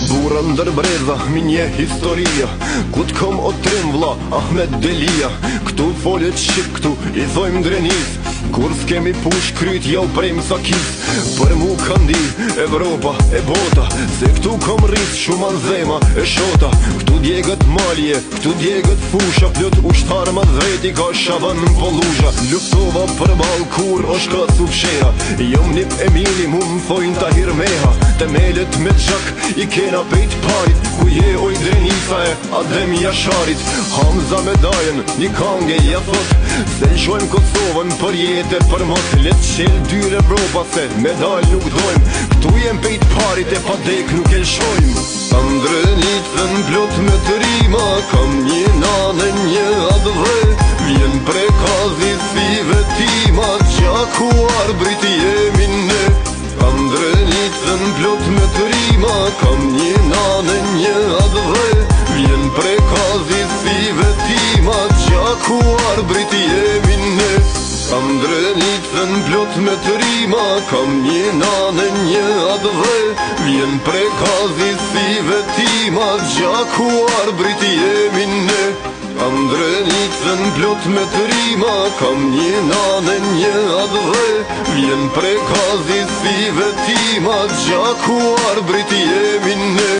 Burra ndër breza, minje historia. Ku t'kom o trim vlla, Ahmed Delia. Këtu folet shqip, këtu i thojmë drenis. Kur s'kemi push kryt jau prejmë sakis. Për mu kandi, Evropa e bota. Se këtu kom rrit shumë anzema e shota. Këtu djegët malje, këtu djegët fusha. Plot ushtar ma dhveti ka shavan në pollusha. Luftova për bal kur o shka sufshera. Jom nip Emili mu më thojnë Tahir Meha. Temelet me gjak i kena pejt parit. Ku je oj Drenisa e Adem Jasharit. Hamza me dajen, një kange ja thot. Se lëshojmë Kosovën për jetë për mos. Let qel dyre Evropa se medal nuk dojmë. Këtu jem pejt parit e pa dek nuk e lëshojmë. Andrenicën plot me të rima. Kam një nane një adhve. Vjen prekazi si vetima. Gjaku arbrit jemi ne. Andrenicën plot me të rima. Kam një nane një adhve. Vjen prekazi si vetima. Gjaku arbrit jemi ne. Andrenicën plot me të rima. Kam një nane një adhve. Vjen prekazi si vetima. Gjaku arbrit jemi ne. Andrenicën plot me të rima. Kam një nane një adhve. Vjen prekazi si vetima. Gjaku arbrit jemi ne.